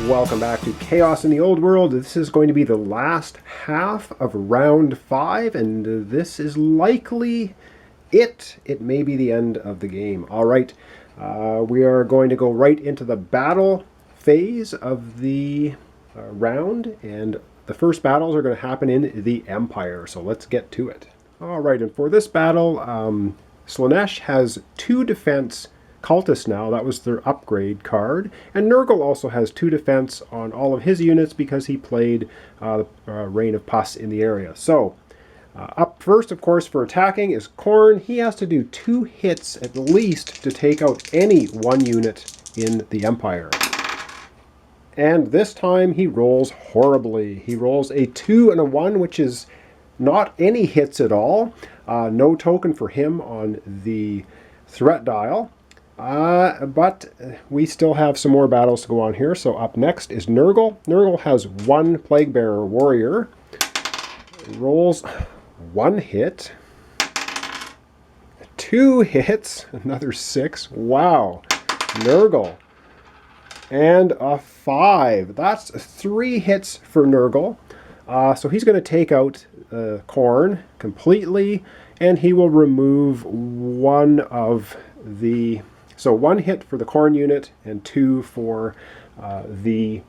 Welcome back to Chaos in the Old World. This is going to be the last half of round 5, and this is likely it. It may be the end of the game. All right, we are going to go right into the battle phase of the round, and the first battles are going to happen in the Empire, so let's get to it. All right, and for this battle, Slaanesh has 2 defense cultists now. That was their upgrade card. And Nurgle also has 2 defense on all of his units because he played Reign of Pus in the area. So, up first, of course, for attacking is Khorne. He has to do 2 hits at least to take out any 1 unit in the Empire. And this time he rolls horribly. He rolls a 2 and a 1, which is not any hits at all. No token for him on the threat dial. But we still have some more battles to go on here. So up next is Nurgle. Nurgle has 1 Plaguebearer warrior. Rolls 1 hit. 2 hits. Another 6. Wow. Nurgle. And a 5. That's 3 hits for Nurgle. So he's going to take out Khorne completely. And he will remove 1 of the... So 1 hit for the Khorne unit and 2 for the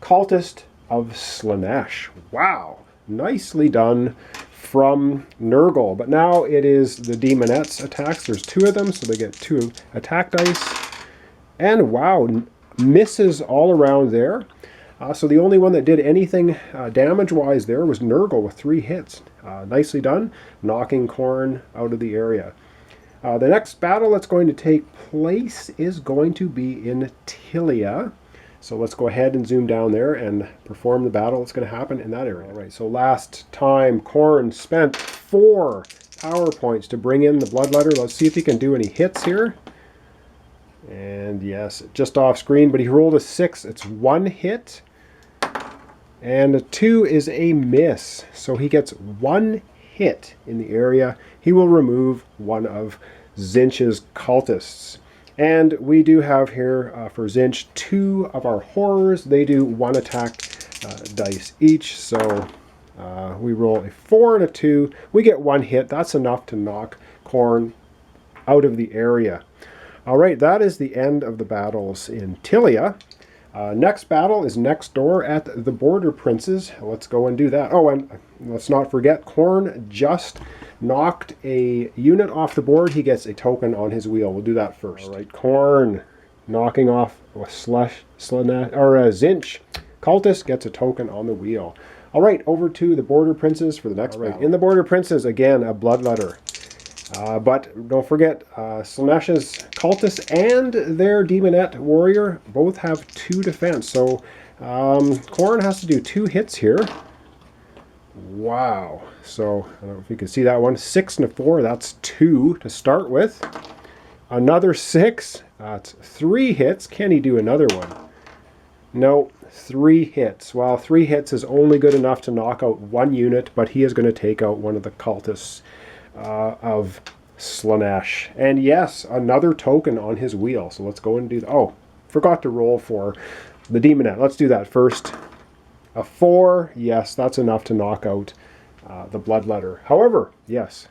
cultist of Slaanesh. Wow, nicely done from Nurgle. But now it is the Demonette's attacks. There's 2 of them, so they get 2 attack dice. And wow, misses all around there. So the only one that did anything damage-wise there was Nurgle with 3 hits. Nicely done, knocking Khorne out of the area. The next battle that's going to take place is going to be in Tilia. So let's go ahead and zoom down there and perform the battle that's going to happen in that area. All right, so last time Khorne spent 4 power points to bring in the Bloodletter. Let's see if he can do any hits here. And yes, just off screen, but he rolled a 6. It's 1 hit. And a 2 is a miss. So he gets 1 hit in the area. He will remove 1 of Tzeentch's cultists. And we do have here for Tzeentch 2 of our horrors. They do 1 attack dice each. So we roll a 4 and a 2. We get 1 hit. That's enough to knock Khorne out of the area. All right, that is the end of the battles in Tilia. Next battle is next door at the Border Princes. Let's go and do that. Oh, and let's not forget, Khorne just knocked a unit off the board. He gets a token on his wheel. We'll do that first. All right, Khorne knocking off Tzeentch. Cultist gets a token on the wheel. All right, over to the Border Princes for the next battle. In the Border Princes, again, a Bloodletter. But don't forget, Slaanesh's cultists and their Demonette warrior both have 2 defense. So Khorne has to do 2 hits here. Wow. So I don't know if you can see that one. 6 and a 4, that's 2 to start with. Another 6, that's 3 hits. Can he do another one? No, 3 hits. Well, 3 hits is only good enough to knock out 1 unit, but he is going to take out one of the cultists of Slaanesh. And yes, another token on his wheel. So let's go and do that. Oh, forgot to roll for the Demonette. Let's do that first. A 4. Yes, that's enough to knock out the Bloodletter. However, yes,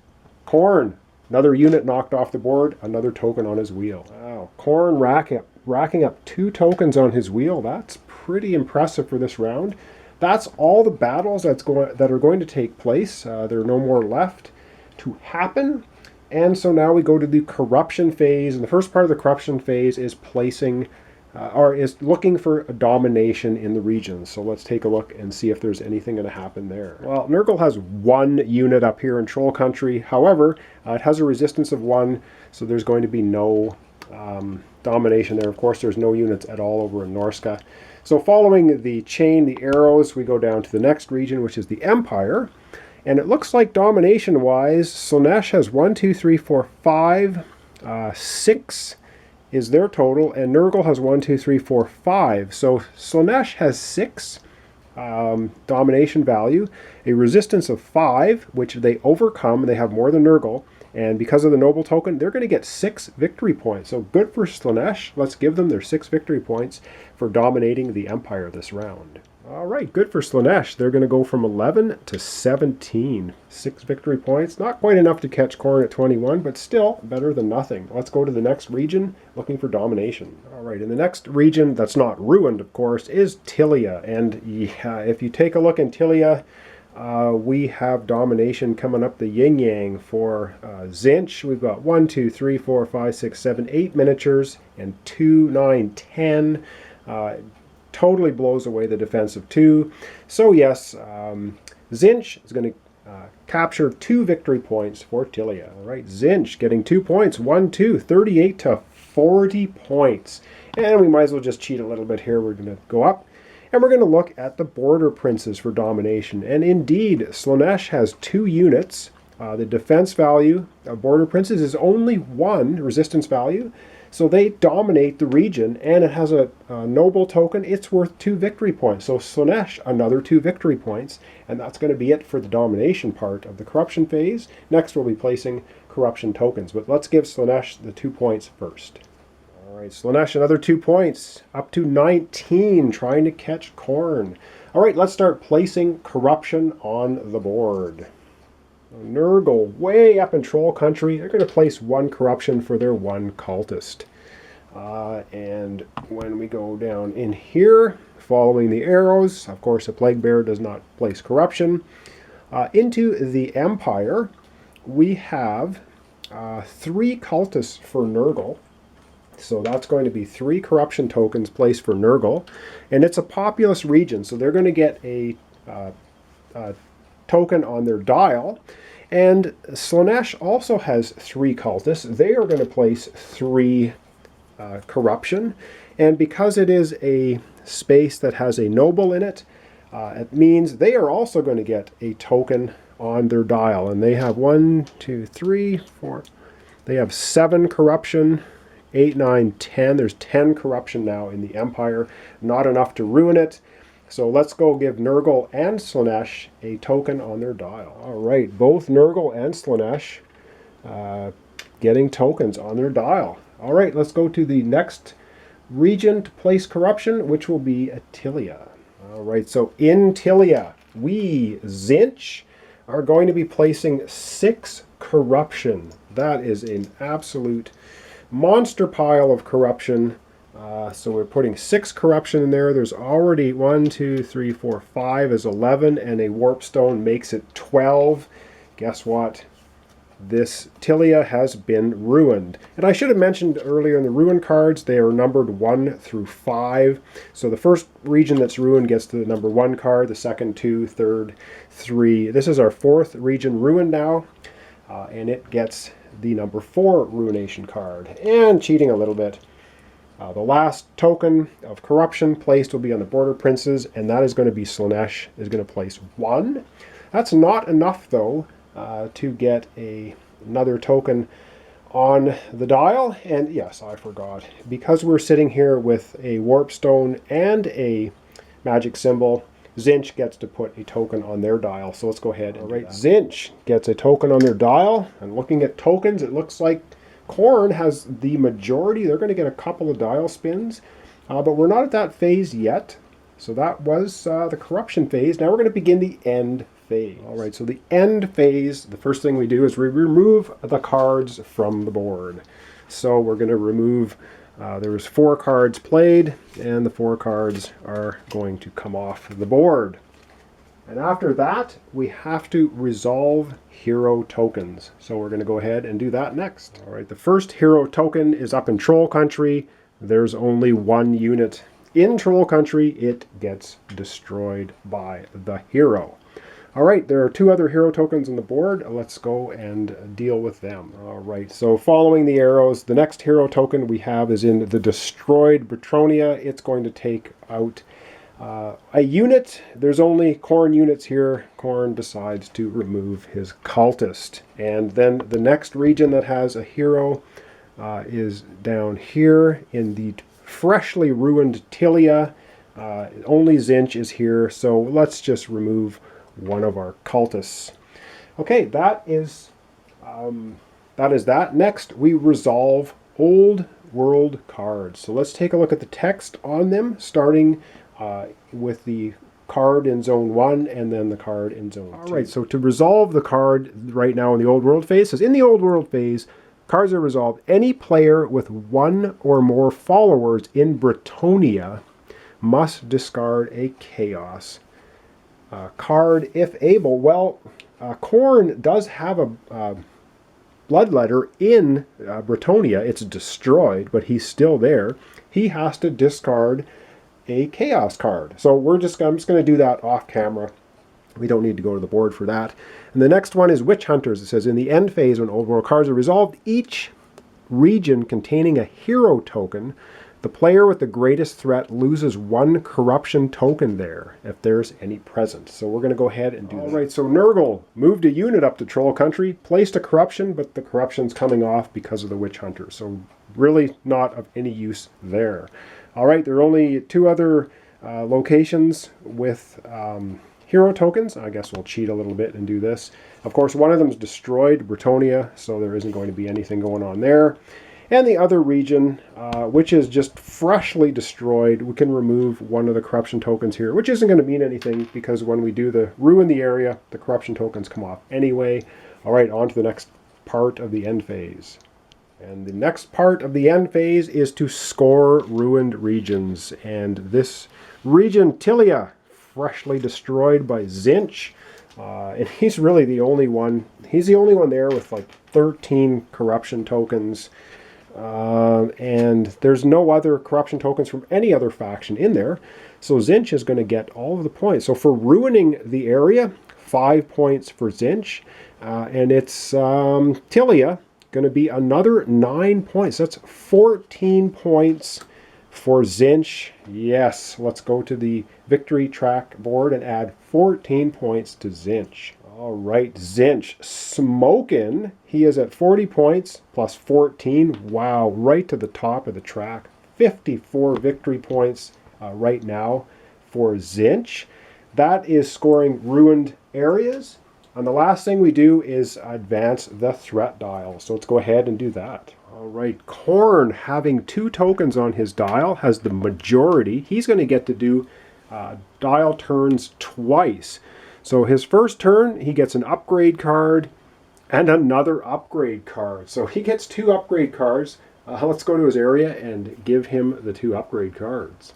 Khorne, another unit knocked off the board, another token on his wheel. Wow, Khorne racking up 2 tokens on his wheel. That's pretty impressive for this round. That's all the battles that are going to take place. There are no more left to happen. And so now we go to the corruption phase, and the first part of the corruption phase is placing or is looking for a domination in the region. So let's take a look and see if there's anything going to happen there. Well, Nurgle has 1 unit up here in Troll Country. However, it has a resistance of 1, so there's going to be no domination there. Of course, there's no units at all over in Norska. So following the chain, the arrows, we go down to the next region, which is the Empire. And it looks like domination-wise, Slaanesh has 1, 2, 3, 4, 5, 6 is their total, and Nurgle has 1, 2, 3, 4, 5. So Slaanesh has 6 domination value, a resistance of 5, which they overcome. They have more than Nurgle, And because of the noble token, they're going to get 6 victory points. So good for Slaanesh. Let's give them their 6 victory points for dominating the Empire this round. All right, good for Slaanesh. They're going to go from 11 to 17. 6 victory points. Not quite enough to catch Khorne at 21, but still better than nothing. Let's go to the next region, looking for domination. All right, in the next region that's not ruined, of course, is Tilia. And yeah, if you take a look in Tilia, we have domination coming up the yin-yang for Tzeentch. We've got 1, 2, 3, 4, 5, 6, 7, 8 miniatures, and 2, 9, 10. Totally blows away the defense of 2. So yes, Tzeentch is going to capture 2 victory points for Tilia. All right, Tzeentch getting 2 points, 1, 2, 38 to 40 points. And we might as well just cheat a little bit here. We're going to go up, and we're going to look at the border princes for domination. And indeed, Slaanesh has 2 units. The defense value of border princes is only 1 resistance value. So they dominate the region, and it has a noble token. It's worth 2 victory points. So Slaanesh, another 2 victory points, and that's going to be it for the domination part of the corruption phase. Next, we'll be placing corruption tokens, but let's give Slaanesh the 2 points first. All right, Slaanesh, another 2 points, up to 19, trying to catch Khorne. All right, let's start placing corruption on the board. Nurgle, way up in Troll Country, they're going to place 1 corruption for their 1 cultist. And when we go down in here, following the arrows, of course a Plague Bear does not place corruption. Into the Empire, we have 3 cultists for Nurgle. So that's going to be 3 corruption tokens placed for Nurgle. And it's a populous region, so they're going to get a token on their dial. And Slaanesh also has 3 cultists. They are going to place 3 corruption. And because it is a space that has a noble in it, it means they are also going to get a token on their dial. And they have 1, 2, 3, 4. They have 7 corruption, 8, 9, 10. There's 10 corruption now in the Empire. Not enough to ruin it. So let's go give Nurgle and Slaanesh a token on their dial. All right, both Nurgle and Slaanesh getting tokens on their dial. All right, let's go to the next region to place corruption, which will be Tilia. All right, so in Tilia, we, Tzeentch, are going to be placing 6 corruption. That is an absolute monster pile of corruption. So we're putting 6 corruption in there. There's already 1, 2, 3, 4, 5 is 11, and a warp stone makes it 12. Guess what? This Tilia has been ruined. And I should have mentioned earlier in the ruin cards, they are numbered 1 through 5. So the first region that's ruined gets the number 1 card, the second 2, third 3. This is our 4th region ruined now, and it gets the number 4 ruination card. And cheating a little bit, the last token of corruption placed will be on the border princes, and that is going to be Slaanesh is going to place 1. That's not enough, though, to get another token on the dial. And yes, I forgot. Because we're sitting here with a warp stone and a magic symbol, Tzeentch gets to put a token on their dial. So let's go ahead and Tzeentch gets a token on their dial. And looking at tokens, it looks like Khorne has the majority. They're going to get a couple of dial spins, but we're not at that phase yet. So that was the corruption phase. Now we're going to begin the end phase. All right, so the end phase, the first thing we do is we remove the cards from the board. So we're going to remove, there was 4 cards played, and the 4 cards are going to come off the board. And after that, we have to resolve hero tokens. So we're going to go ahead and do that next. All right, the first hero token is up in Troll Country. There's only 1 unit in Troll Country. It gets destroyed by the hero. All right, there are 2 other hero tokens on the board. Let's go and deal with them. All right, so following the arrows, the next hero token we have is in the destroyed Bretonnia. It's going to take out a unit. There's only Khorne units here. Khorne decides to remove his cultist. And then the next region that has a hero is down here in the freshly ruined Tilia. Only Tzeentch is here, so let's just remove one of our cultists. Okay, that is that is that. Next, we resolve old world cards. So let's take a look at the text on them, starting with the card in zone 1 and then the card in zone 2. All right, so to resolve the card right now in the old world phase, says in the old world phase, cards are resolved. Any player with one or more followers in Bretonia must discard a chaos card if able. Well, Khorne does have a bloodletter in Bretonia. It's destroyed, but he's still there. He has to discard a chaos card. So I'm just going to do that off camera. We don't need to go to the board for that. And the next one is Witch Hunters. It says in the end phase, when old world cards are resolved, each region containing a hero token, the player with the greatest threat loses one corruption token there, if there's any present. So we're going to go ahead and do that. All right, so Nurgle moved a unit up to Troll Country, placed a corruption, but the corruption's coming off because of the Witch Hunter. So really not of any use there. All right, there are only 2 other locations with hero tokens. I guess we'll cheat a little bit and do this. Of course, one of them is destroyed, Bretonia, so there isn't going to be anything going on there. And the other region, which is just freshly destroyed, we can remove one of the corruption tokens here, which isn't going to mean anything because when we do the ruin the area, the corruption tokens come off anyway. All right, on to the next part of the end phase. And the next part of the end phase is to score ruined regions. And this region, Tilia, freshly destroyed by Tzeentch. And he's really the only one. He's the only one there with like 13 corruption tokens. And there's no other corruption tokens from any other faction in there. So Tzeentch is going to get all of the points. So for ruining the area, 5 points for Tzeentch. And it's Tilia going to be another 9 points. That's 14 points for Tzeentch. Yes, let's go to the victory track board and add 14 points to Tzeentch. All right, Tzeentch smoking. He is at 40 points plus 14. Wow, right to the top of the track. 54 victory points right now for Tzeentch. That is scoring ruined areas. And the last thing we do is advance the threat dial. So let's go ahead and do that. All right, Khorne, having 2 tokens on his dial, has the majority. He's going to get to do dial turns twice. So his first turn, he gets an upgrade card and another upgrade card. So he gets 2 upgrade cards. Let's go to his area and give him the 2 upgrade cards.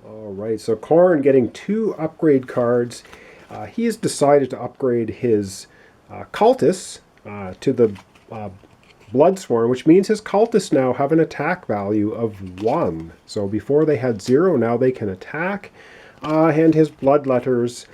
All right, so Khorne getting 2 upgrade cards. He has decided to upgrade his cultists to the Bloodsworn, which means his cultists now have an attack value of 1. So before they had 0, now they can attack. And his bloodletters,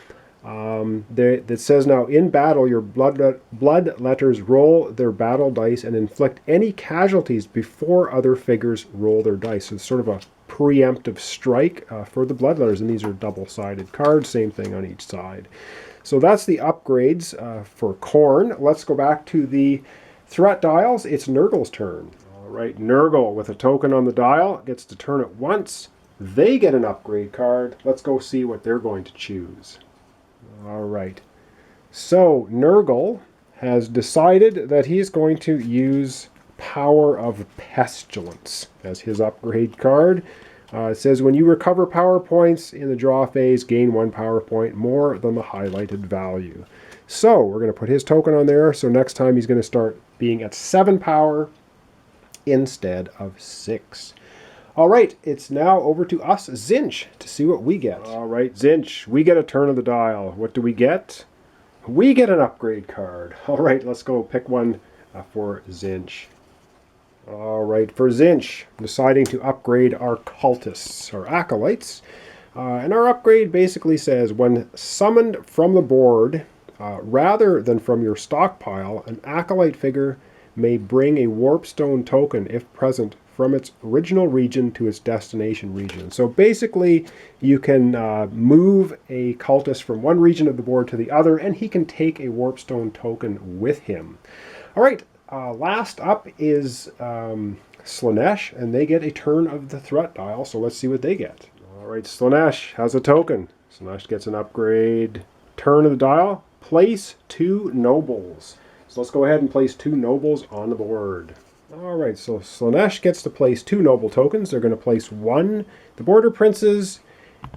that says now, in battle, your bloodletters roll their battle dice and inflict any casualties before other figures roll their dice. So it's sort of a preemptive strike for the bloodletters, and these are double-sided cards, same thing on each side. So that's the upgrades for Khorne. Let's go back to the threat dials. It's Nurgle's turn. All right, Nurgle with a token on the dial gets to turn it once. They get an upgrade card. Let's go see what they're going to choose. All right, so Nurgle has decided that he's going to use Power of Pestilence as his upgrade card. It says when you recover power points in the draw phase, gain 1 power point more than the highlighted value. So we're going to put his token on there. So next time he's going to start being at 7 power instead of 6. All right, it's now over to us, Tzeentch, to see what we get. All right, Tzeentch, we get a turn of the dial. What do we get? We get an upgrade card. All right, let's go pick one for Tzeentch. All right, for Tzeentch, deciding to upgrade our cultists, our acolytes. And our upgrade basically says, when summoned from the board, rather than from your stockpile, an acolyte figure may bring a warpstone token, if present, from its original region to its destination region. So basically, you can move a cultist from one region of the board to the other, and he can take a warpstone token with him. All right, last up is Slaanesh, and they get a turn of the threat dial, so let's see what they get. All right, Slaanesh has a token. Slaanesh gets an upgrade. Turn of the dial, place 2 nobles. So let's go ahead and place 2 nobles on the board. Alright, so Slaanesh gets to place 2 noble tokens. They're going to place one, the Border Princes,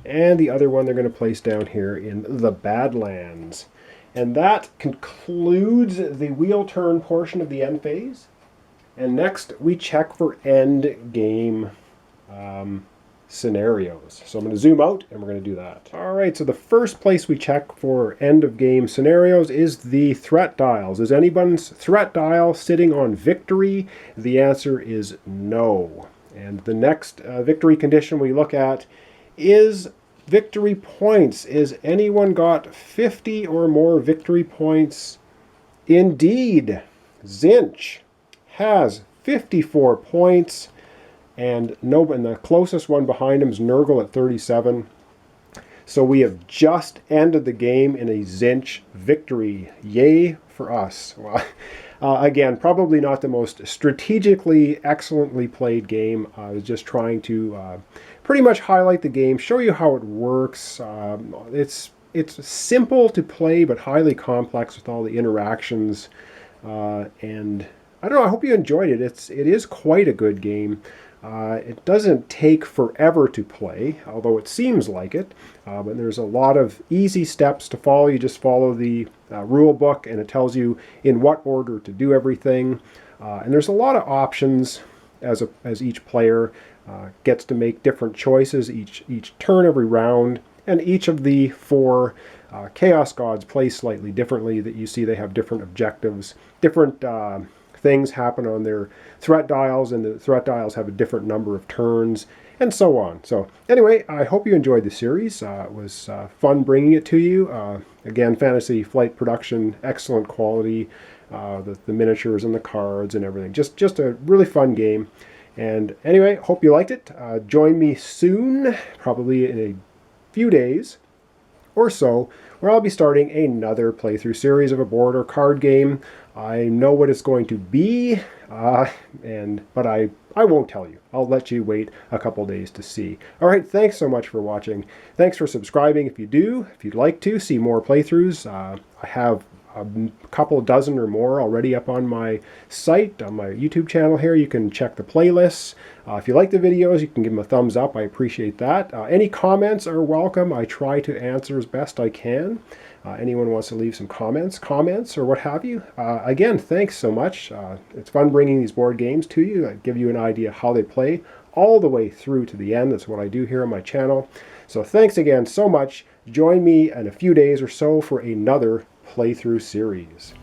and the other one they're going to place down here in the Badlands. And that concludes the wheel turn portion of the end phase. And next we check for end game scenarios. So I'm going to zoom out and we're going to do that. Alright, so the first place we check for end of game scenarios is the threat dials. Is anyone's threat dial sitting on victory? The answer is no. And the next victory condition we look at is victory points. Is anyone got 50 or more victory points? Indeed, Zinch has 54 points. And the closest one behind him is Nurgle at 37. So we have just ended the game in a Zinch victory. Yay for us. Well, again, probably not the most strategically excellently played game. I was just trying to pretty much highlight the game, show you how it works. It's simple to play, but highly complex with all the interactions. And I don't know, I hope you enjoyed it. It is quite a good game. It doesn't take forever to play, although it seems like it. But there's a lot of easy steps to follow. You just follow the rule book, and it tells you in what order to do everything. And there's a lot of options as each player gets to make different choices each turn, every round. And each of the 4 Chaos Gods play slightly differently. That you see they have different objectives, different things happen on their threat dials, and the threat dials have a different number of turns, and so on. So anyway, I hope you enjoyed the series. It was fun bringing it to you. Again, Fantasy Flight production, excellent quality, the miniatures and the cards and everything. Just a really fun game. And anyway, hope you liked it. Join me soon, probably in a few days or so, where I'll be starting another playthrough series of a board or card game. I know what it's going to be, but I won't tell you. I'll let you wait a couple days to see. All right, thanks so much for watching. Thanks for subscribing if you'd like to see more playthroughs. I have a couple dozen or more already up on my site, on my YouTube channel here. You can check the playlists. If you like the videos, you can give them a thumbs up. I appreciate that. Any comments are welcome. I try to answer as best I can. Anyone wants to leave some comments or what have you. Again, thanks so much. It's fun bringing these board games to you. I give you an idea how they play all the way through to the end. That's what I do here on my channel. So thanks again so much. Join me in a few days or so for another playthrough series.